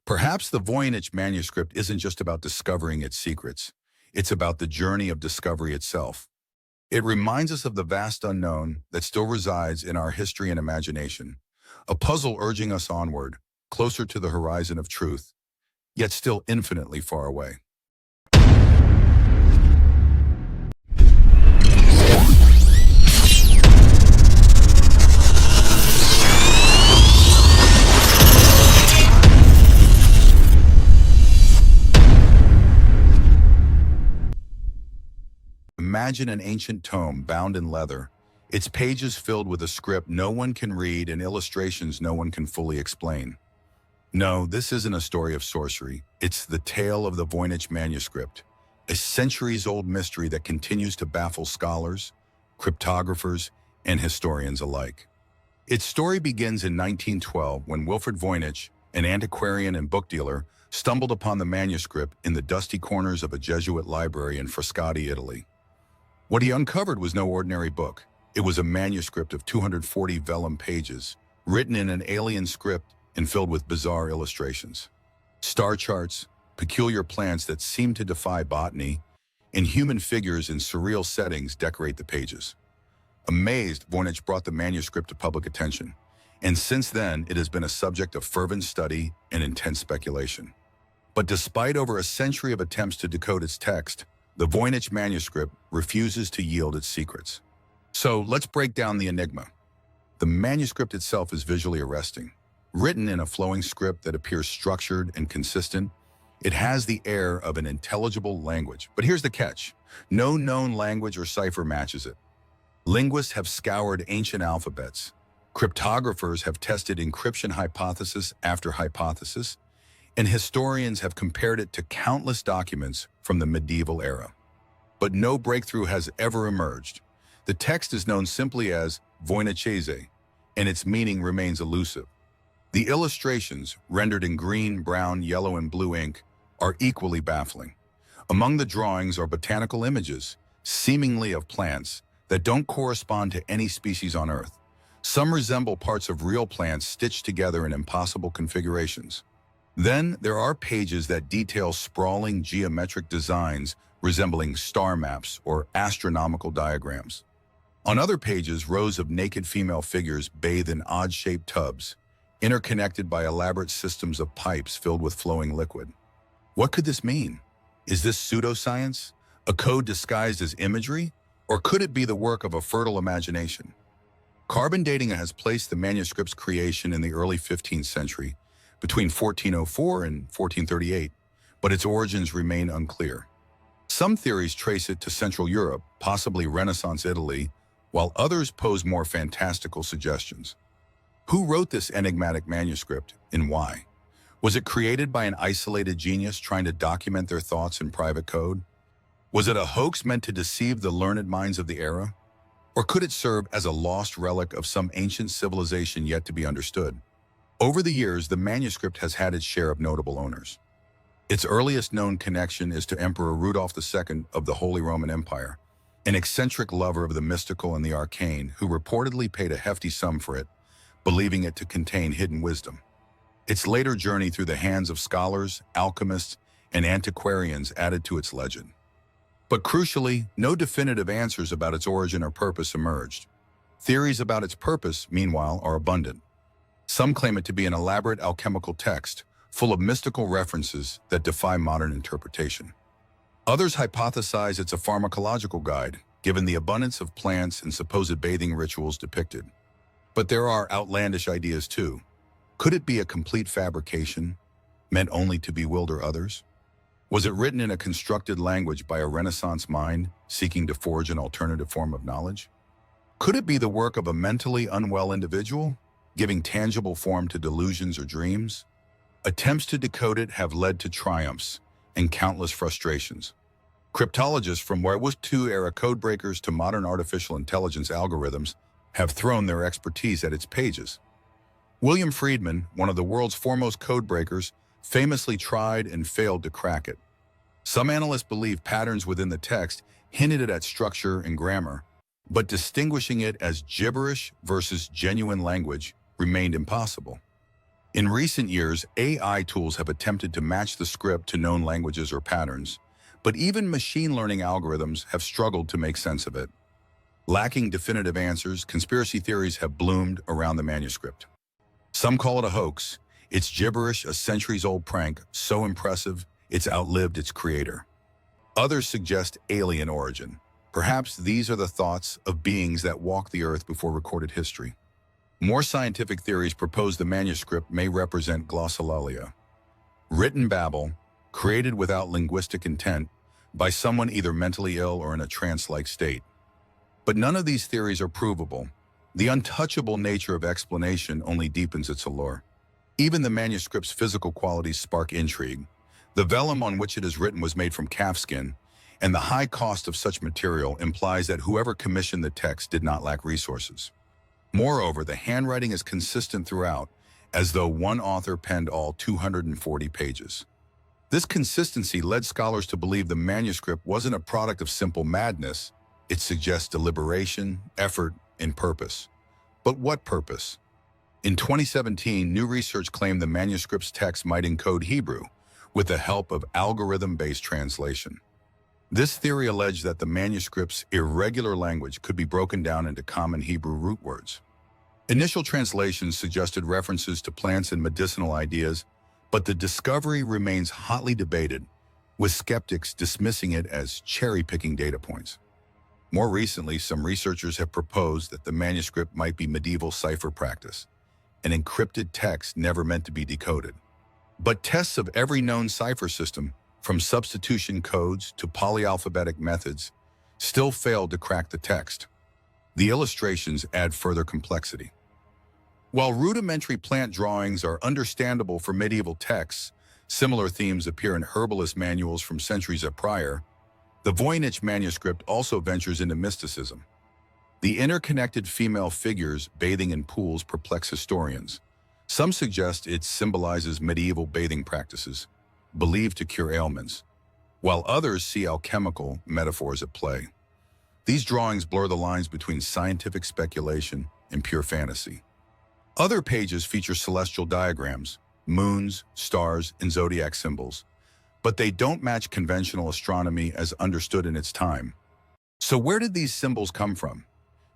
Perhaps the Voynich Manuscript isn't just about discovering its secrets. It's about the journey of discovery itself. It reminds us of the vast unknown that still resides in our history and imagination, a puzzle urging us onward, closer to the horizon of truth, yet still infinitely far away. Imagine an ancient tome bound in leather, its pages filled with a script no one can read and illustrations no one can fully explain. No, this isn't a story of sorcery. It's the tale of the Voynich Manuscript, a centuries-old mystery that continues to baffle scholars, cryptographers, and historians alike. Its story begins in 1912 when Wilfred Voynich, an antiquarian and book dealer, stumbled upon the manuscript in the dusty corners of a Jesuit library in Frascati, Italy. What he uncovered was no ordinary book. It was a manuscript of 240 vellum pages, written in an alien script and filled with bizarre illustrations. Star charts, peculiar plants that seem to defy botany, and human figures in surreal settings decorate the pages. Amazed, Voynich brought the manuscript to public attention, and since then it has been a subject of fervent study and intense speculation. But despite over a century of attempts to decode its text, the Voynich manuscript refuses to yield its secrets. So let's break down the enigma. The manuscript itself is visually arresting. Written in a flowing script that appears structured and consistent, it has the air of an intelligible language. But here's the catch. No known language or cipher matches it. Linguists have scoured ancient alphabets. Cryptographers have tested encryption hypothesis after hypothesis, and historians have compared it to countless documents from the medieval era. But no breakthrough has ever emerged. The text is known simply as Voynichese, and its meaning remains elusive. The illustrations, rendered in green, brown, yellow, and blue ink, are equally baffling. Among the drawings are botanical images, seemingly of plants, that don't correspond to any species on Earth. Some resemble parts of real plants stitched together in impossible configurations. Then there are pages that detail sprawling geometric designs resembling star maps or astronomical diagrams. On other pages, rows of naked female figures bathe in odd-shaped tubs, interconnected by elaborate systems of pipes filled with flowing liquid. What could this mean? Is this pseudoscience, a code disguised as imagery, or could it be the work of a fertile imagination? Carbon dating has placed the manuscript's creation in the early 15th century, between 1404 and 1438, but its origins remain unclear. Some theories trace it to Central Europe, possibly Renaissance Italy, while others pose more fantastical suggestions. Who wrote this enigmatic manuscript and why? Was it created by an isolated genius trying to document their thoughts in private code? Was it a hoax meant to deceive the learned minds of the era? Or could it serve as a lost relic of some ancient civilization yet to be understood? Over the years, the manuscript has had its share of notable owners. Its earliest known connection is to Emperor Rudolph II of the Holy Roman Empire, an eccentric lover of the mystical and the arcane who reportedly paid a hefty sum for it, believing it to contain hidden wisdom. Its later journey through the hands of scholars, alchemists, and antiquarians added to its legend. But crucially, no definitive answers about its origin or purpose emerged. Theories about its purpose, meanwhile, are abundant. Some claim it to be an elaborate alchemical text, full of mystical references that defy modern interpretation. Others hypothesize it's a pharmacological guide, given the abundance of plants and supposed bathing rituals depicted. But there are outlandish ideas too. Could it be a complete fabrication, meant only to bewilder others? Was it written in a constructed language by a Renaissance mind seeking to forge an alternative form of knowledge? Could it be the work of a mentally unwell individual, giving tangible form to delusions or dreams? Attempts to decode it have led to triumphs and countless frustrations. Cryptologists from World War II-era codebreakers to modern artificial intelligence algorithms have thrown their expertise at its pages. William Friedman, one of the world's foremost codebreakers, famously tried and failed to crack it. Some analysts believe patterns within the text hinted at structure and grammar, but distinguishing it as gibberish versus genuine language remained impossible. In recent years, AI tools have attempted to match the script to known languages or patterns, but even machine learning algorithms have struggled to make sense of it. Lacking definitive answers, conspiracy theories have bloomed around the manuscript. Some call it a hoax. It's gibberish, a centuries-old prank, so impressive it's outlived its creator. Others suggest alien origin. Perhaps these are the thoughts of beings that walked the earth before recorded history. More scientific theories propose the manuscript may represent glossolalia, written babble, created without linguistic intent by someone either mentally ill or in a trance-like state. But none of these theories are provable. The untouchable nature of explanation only deepens its allure. Even the manuscript's physical qualities spark intrigue. The vellum on which it is written was made from calfskin, and the high cost of such material implies that whoever commissioned the text did not lack resources. Moreover, the handwriting is consistent throughout, as though one author penned all 240 pages. This consistency led scholars to believe the manuscript wasn't a product of simple madness. It suggests deliberation, effort, and purpose. But what purpose? In 2017, new research claimed the manuscript's text might encode Hebrew with the help of algorithm-based translation. This theory alleged that the manuscript's irregular language could be broken down into common Hebrew root words. Initial translations suggested references to plants and medicinal ideas, but the discovery remains hotly debated, with skeptics dismissing it as cherry-picking data points. More recently, some researchers have proposed that the manuscript might be medieval cipher practice, an encrypted text never meant to be decoded. But tests of every known cipher system, from substitution codes to polyalphabetic methods, still failed to crack the text. The illustrations add further complexity. While rudimentary plant drawings are understandable for medieval texts, similar themes appear in herbalist manuals from centuries prior. The Voynich Manuscript also ventures into mysticism. The interconnected female figures bathing in pools perplex historians. Some suggest it symbolizes medieval bathing practices, believed to cure ailments, while others see alchemical metaphors at play. These drawings blur the lines between scientific speculation and pure fantasy. Other pages feature celestial diagrams, moons, stars, and zodiac symbols, but they don't match conventional astronomy as understood in its time. So where did these symbols come from?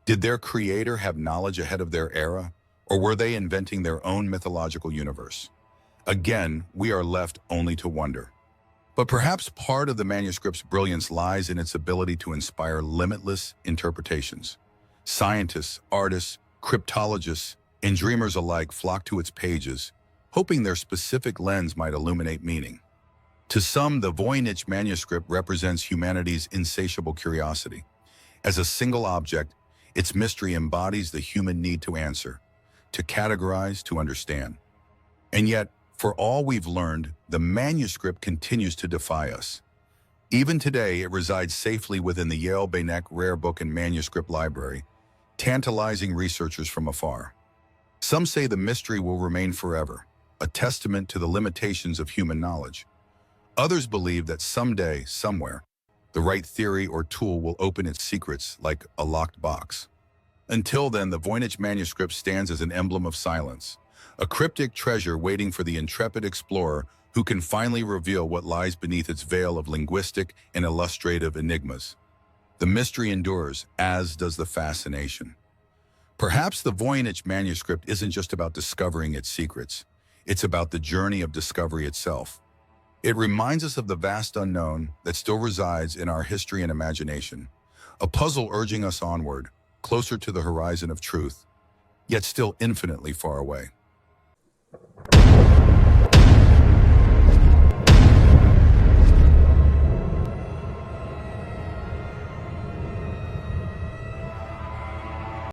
Did their creator have knowledge ahead of their era, or were they inventing their own mythological universe? Again, we are left only to wonder. But perhaps part of the manuscript's brilliance lies in its ability to inspire limitless interpretations. Scientists, artists, cryptologists, and dreamers alike flock to its pages, hoping their specific lens might illuminate meaning. To some, the Voynich Manuscript represents humanity's insatiable curiosity. As a single object, its mystery embodies the human need to answer, to categorize, to understand. And yet, for all we've learned, the manuscript continues to defy us. Even today, it resides safely within the Yale Voynich Rare Book and Manuscript Library, tantalizing researchers from afar. Some say the mystery will remain forever, a testament to the limitations of human knowledge. Others believe that someday, somewhere, the right theory or tool will open its secrets like a locked box. Until then, the Voynich Manuscript stands as an emblem of silence, a cryptic treasure waiting for the intrepid explorer who can finally reveal what lies beneath its veil of linguistic and illustrative enigmas. The mystery endures, as does the fascination. Perhaps the Voynich Manuscript isn't just about discovering its secrets. It's about the journey of discovery itself. It reminds us of the vast unknown that still resides in our history and imagination, a puzzle urging us onward, closer to the horizon of truth, yet still infinitely far away.